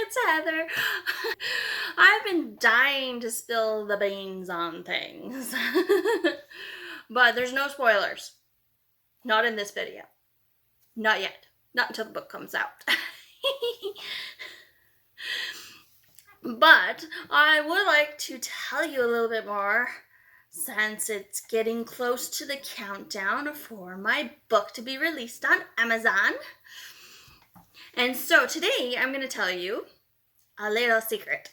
it's Heather. I've been dying to spill the beans on things. But there's no spoilers. Not in this video. Not yet. Not until the book comes out. But I would like to tell you a little bit more since it's getting close to the countdown for my book to be released on Amazon. And so today I'm going to tell you a little secret.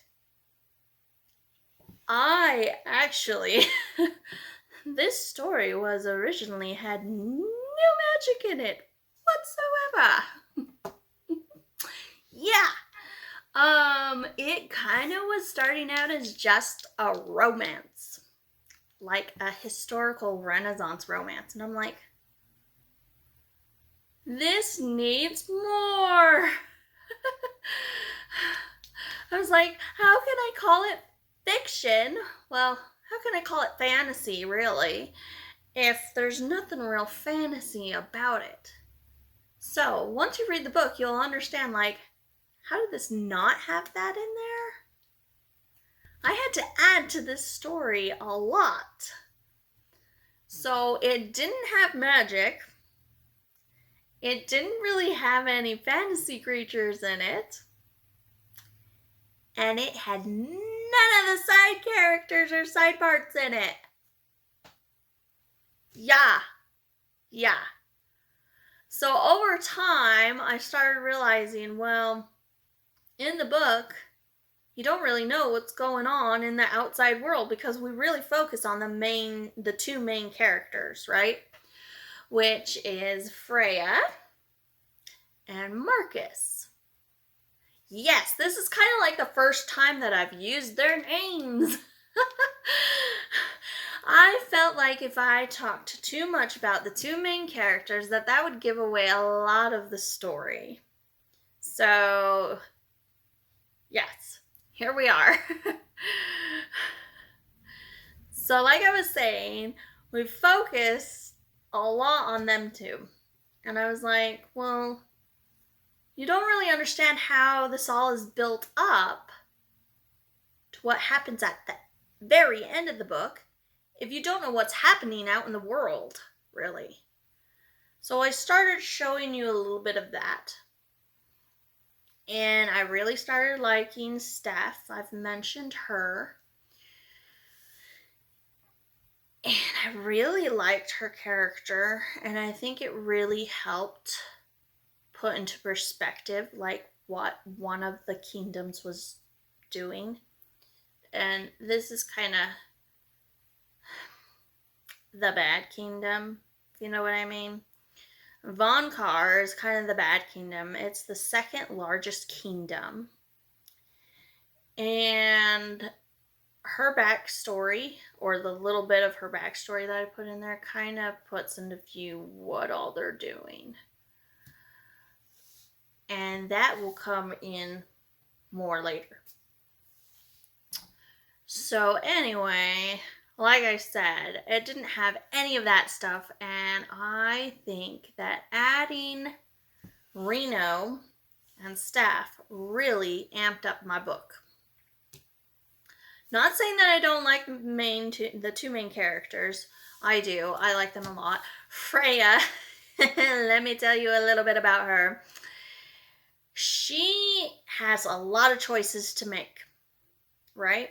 This story was originally had no magic in it whatsoever. Yeah. It kind of was starting out as just a romance, like a historical Renaissance romance. And I'm like, this needs more. I was like, how can I call it fiction? Well, how can I call it fantasy, really, if there's nothing real fantasy about it? So, once you read the book, you'll understand, like, how did this not have that in there? I had to add to this story a lot. So, it didn't have magic. It didn't really have any fantasy creatures in it. And it had none of the side characters or side parts in it. Yeah. So over time, I started realizing, well, in the book, you don't really know what's going on in the outside world because we really focus on the two main characters, right? Which is Freya and Marcus. Yes, this is kind of like the first time that I've used their names. I felt like if I talked too much about the two main characters, that would give away a lot of the story. So, yes, here we are. So, like I was saying, we focused a lot on them two. And I was like, well, you don't really understand how this all is built up to what happens at the very end of the book if you don't know what's happening out in the world, really. So I started showing you a little bit of that. And I really started liking Steph. I've mentioned her. And I really liked her character. And I think it really helped put into perspective like what one of the kingdoms was doing. And this is kind of the bad kingdom, if you know what I mean. Von Kar is kind of the bad kingdom. It's the second largest kingdom. And her backstory, or the little bit of her backstory that I put in there, kind of puts into view what all they're doing. And that will come in more later. So anyway, like I said, it didn't have any of that stuff, and I think that adding Reno and Steph really amped up my book. Not saying that I don't like the two main characters. I do. I like them a lot. Freya, let me tell you a little bit about her. She has a lot of choices to make, right?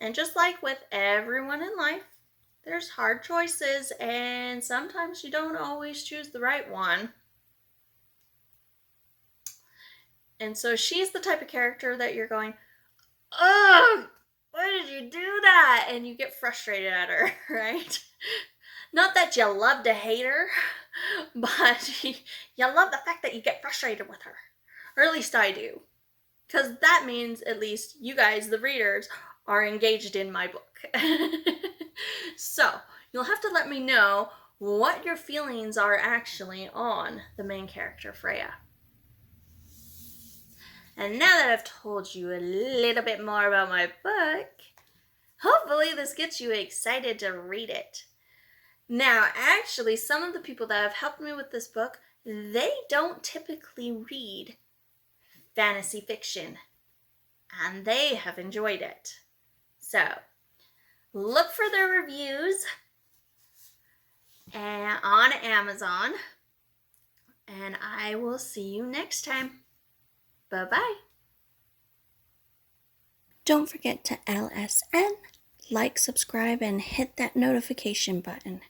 And just like with everyone in life, there's hard choices, and sometimes you don't always choose the right one. And so she's the type of character that you're going, oh, why did you do that? And you get frustrated at her, right? Not that you love to hate her, but you love the fact that you get frustrated with her. Or at least I do. Because that means at least you guys, the readers, are engaged in my book. So, you'll have to let me know what your feelings are actually on the main character, Freya. And now that I've told you a little bit more about my book, hopefully this gets you excited to read it. Now, actually, some of the people that have helped me with this book, they don't typically read fantasy fiction. and they have enjoyed it. So look for their reviews on Amazon, and I will see you next time. Bye-bye. Don't forget to LSN, like, subscribe, and hit that notification button.